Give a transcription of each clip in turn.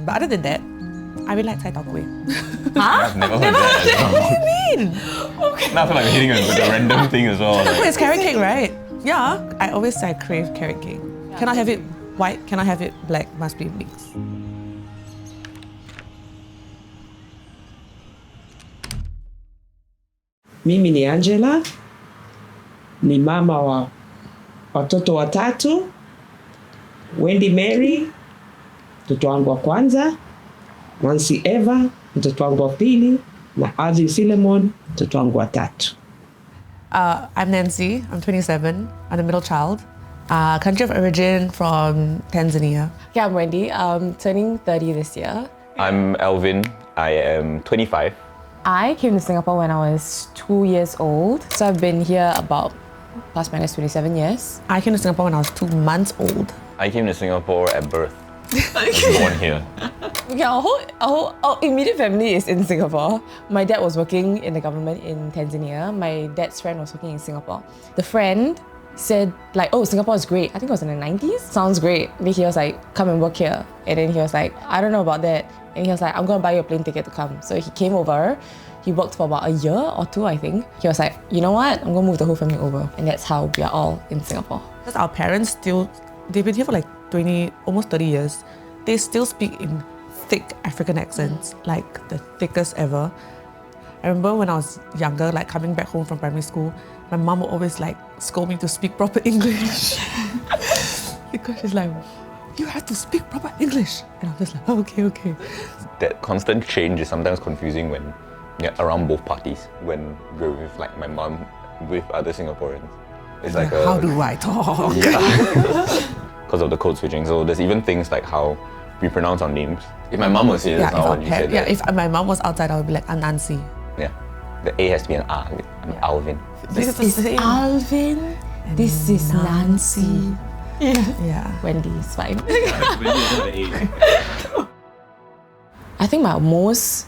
But other than that, I really like Chai Tao Kueh. I've never heard that as well. What do you mean? Okay. Now I feel like we're hitting with a random thing as well. Chai Tao Kueh is carrot cake, right? Yeah, I always say I crave carrot cake. Cannot have it white, cannot have it black, must be mixed. Mimi ni Angela, ni mama wa watoto watatu, Wendy Mary, mtoto wangu wa kwanza, Nancy Eva, mtoto wangu wa pili, na Alvin Philemon, mtoto wangu wa tatu. I'm Nancy, I'm 27, I'm the middle child. Country of origin from Tanzania. Okay, I'm Wendy, I'm turning 30 this year. I'm Alvin, I am 25. I came to Singapore when I was 2 years old, so I've been here about plus minus 27 years. I came to Singapore when I was 2 months old. I came to Singapore at birth. I was born here. Okay, our immediate family is in Singapore. My dad was working in the government in Tanzania. My dad's friend was working in Singapore. The friend said like, oh, Singapore is great. I think it was in the 90s. Sounds great. Then he was like, come and work here. And then he was like, I don't know about that. And he was like, I'm gonna buy you a plane ticket to come. So he came over. He worked for about a year or two, I think. He was like, you know what? I'm gonna move the whole family over. And that's how we are all in Singapore. Because our parents still, they've been here for like 20, almost 30 years. They still speak in thick African accents, like the thickest ever. I remember when I was younger, like coming back home from primary school, my mom would always like scold me to speak proper English. Because she's like, you have to speak proper English. And I'm just like, oh, okay. That constant change is sometimes confusing when around both parties. When we're with like my mom with other Singaporeans. It's like how do I talk? Yeah. Because of the code switching. So there's even things like how we pronounce our names. If my mom was here, that's how you said that. If my mom was outside, I would be like, I'm Nancy. Yeah. The A has to be an R. I'm Alvin. This is Alvin. This is Nancy. Yeah. Wendy is fine. I think my most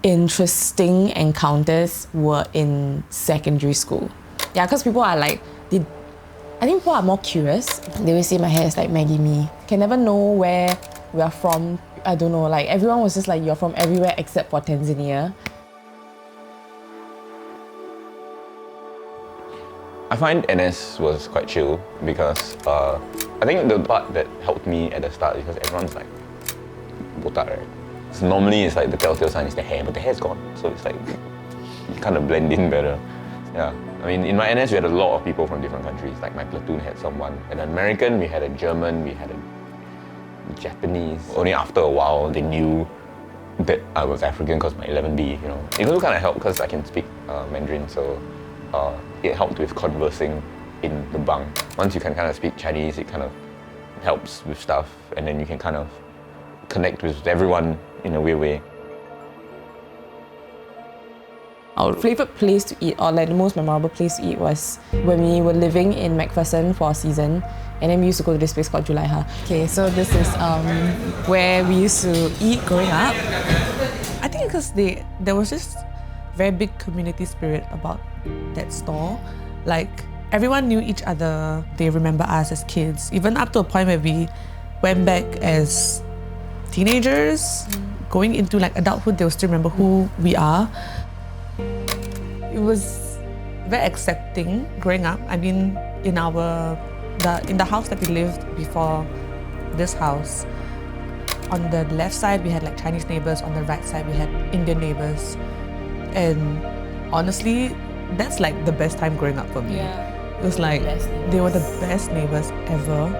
interesting encounters were in secondary school. Yeah, because people are like, I think people are more curious. They will say my hair is like Maggie Me. Can never know where we are from. I don't know, like everyone was just like, you're from everywhere except for Tanzania. I find NS was quite chill because I think the part that helped me at the start is because everyone's like botak, right? So normally it's like the telltale sign is the hair, but the hair's gone. So it's like you kind of blend in better. Yeah. I mean, in my NS we had a lot of people from different countries. Like my platoon had someone, an American, we had a German, we had a Japanese. Only after a while they knew that I was African because my 11B, you know. It also kind of helped because I can speak Mandarin, so it helped with conversing in the bunk. Once you can kind of speak Chinese, it kind of helps with stuff, and then you can kind of connect with everyone in a weird way. Our favourite place to eat, or like the most memorable place to eat, was when we were living in MacPherson for a season, and then we used to go to this place called Julaiha. Okay, so this is where we used to eat growing up. I think because there was this very big community spirit about that store. Like everyone knew each other. They remember us as kids, even up to a point where we went back as teenagers, going into like adulthood. They will still remember who we are. It was very accepting growing up. I mean, in the house that we lived before this house, on the left side we had like Chinese neighbors, on the right side we had Indian neighbors. And honestly, that's like the best time growing up for me. Yeah. It was like, they were the best neighbors ever.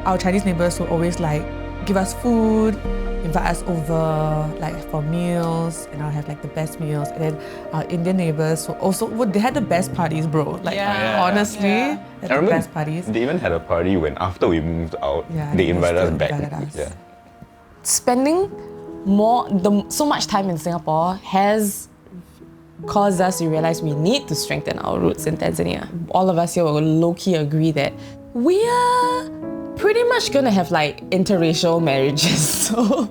Our Chinese neighbors would always like give us food, invite us over like for meals, and I'll have like the best meals. And then our Indian neighbors they had the best parties, bro. Like honestly, they had the best parties. They even had a party when after we moved out, they invited us back. Yeah. Spending so much time in Singapore has caused us to realize we need to strengthen our roots in Tanzania. All of us here will low-key agree that we are pretty much gonna have like interracial marriages. So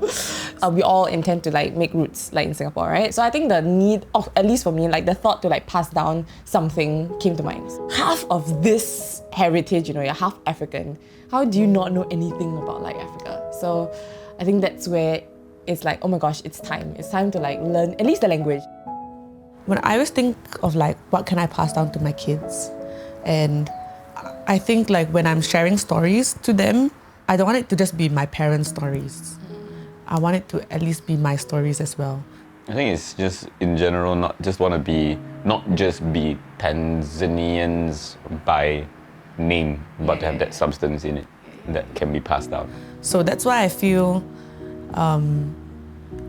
we all intend to like make roots like in Singapore, right? So I think the need of, at least for me, like the thought to like pass down something came to mind. Half of this heritage, you know, you're half African, How do you not know anything about like Africa? So I think that's where it's like, oh my gosh, it's time. It's time to like learn at least the language. When I always think of like, what can I pass down to my kids? And I think like when I'm sharing stories to them, I don't want it to just be my parents' stories. I want it to at least be my stories as well. I think it's just in general not just be Tanzanians by name, but to have that substance in it that can be passed down. So that's why I feel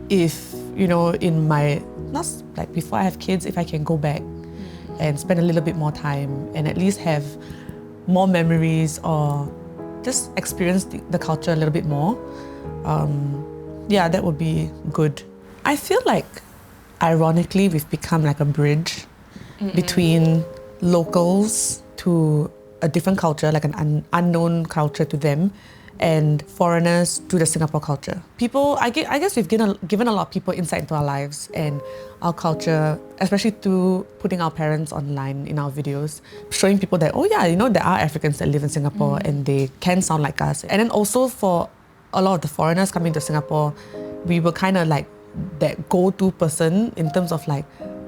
if, you know, in my, not like before I have kids, if I can go back and spend a little bit more time and at least have more memories or just experience the culture a little bit more, yeah, that would be good. I feel like, ironically, we've become like a bridge between locals to a different culture, like an unknown culture to them, and foreigners to the Singapore culture. People, I guess we've given a lot of people insight into our lives and our culture, especially through putting our parents online in our videos, showing people that, oh yeah, you know, there are Africans that live in Singapore and they can sound like us. And then also for a lot of the foreigners coming to Singapore, we were kind of like that go-to person in terms of like,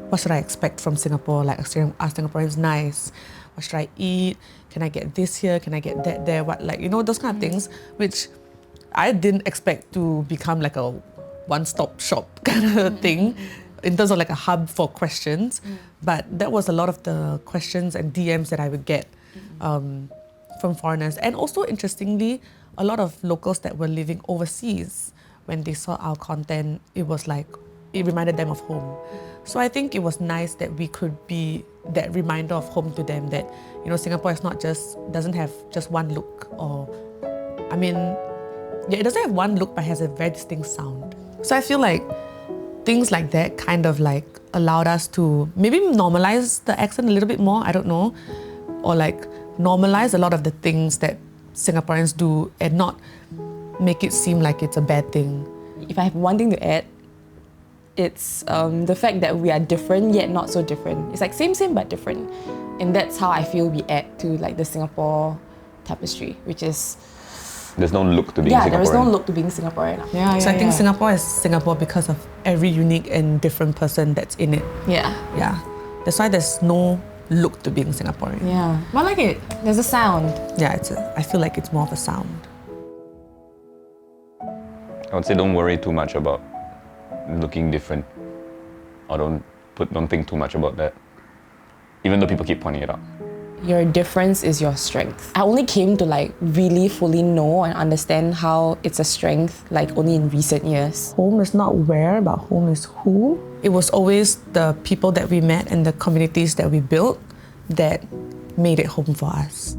what should I expect from Singapore? Like, are Singaporeans nice? What should I eat? Can I get this here? Can I get that there? What, like, you know, those kind of things, which I didn't expect to become like a one-stop shop kind of thing in terms of like a hub for questions. But that was a lot of the questions and DMs that I would get from foreigners. And also, interestingly, a lot of locals that were living overseas, when they saw our content, it was like, it reminded them of home. So I think it was nice that we could be that reminder of home to them, that, you know, Singapore is not doesn't have just one look, or, I mean, yeah, it doesn't have one look, but has a very distinct sound. So I feel like things like that kind of like allowed us to maybe normalize the accent a little bit more, I don't know, or like normalize a lot of the things that Singaporeans do and not make it seem like it's a bad thing. If I have one thing to add, it's the fact that we are different yet not so different. It's like same but different, and that's how I feel we add to like the Singapore tapestry, which is there's no look to being Singaporean. there is no look to being Singaporean. So I think Singapore is Singapore because of every unique and different person that's in it. Yeah. That's why there's no look to being Singaporean. Yeah, but I like it. There's a sound. Yeah, I feel like it's more of a sound. I would say don't worry too much about looking different, or don't think too much about that, even though people keep pointing it out. Your difference is your strength. I only came to like really fully know and understand how it's a strength like only in recent years. Home is not where, but home is who. It was always the people that we met and the communities that we built that made it home for us.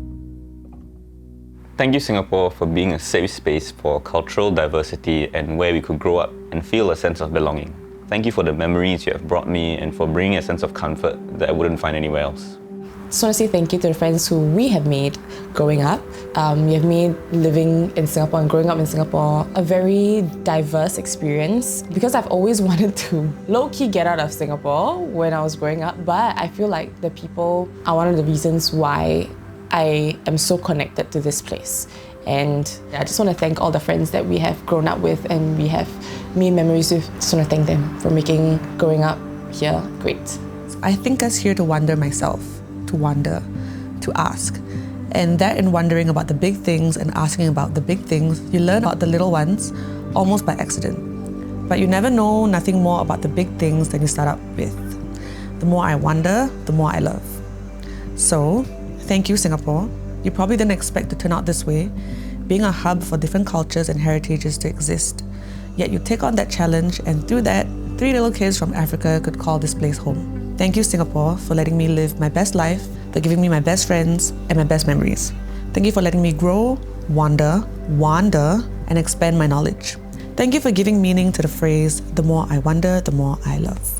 Thank you, Singapore, for being a safe space for cultural diversity and where we could grow up and feel a sense of belonging. Thank you for the memories you have brought me and for bringing a sense of comfort that I wouldn't find anywhere else. Just want to say thank you to the friends who we have made growing up. We have made living in Singapore and growing up in Singapore a very diverse experience, because I've always wanted to low-key get out of Singapore when I was growing up, but I feel like the people are one of the reasons why I am so connected to this place. And I just want to thank all the friends that we have grown up with and we have made memories with. Just want to thank them for making growing up here great. I think us here to wonder myself, to wonder, to ask. And that in wondering about the big things and asking about the big things, you learn about the little ones almost by accident. But you never know nothing more about the big things than you start up with. The more I wonder, the more I love. So, thank you, Singapore. You probably didn't expect to turn out this way, being a hub for different cultures and heritages to exist. Yet you take on that challenge, and through that, 3 little kids from Africa could call this place home. Thank you, Singapore, for letting me live my best life, for giving me my best friends and my best memories. Thank you for letting me grow, wander, and expand my knowledge. Thank you for giving meaning to the phrase, the more I wonder, the more I love.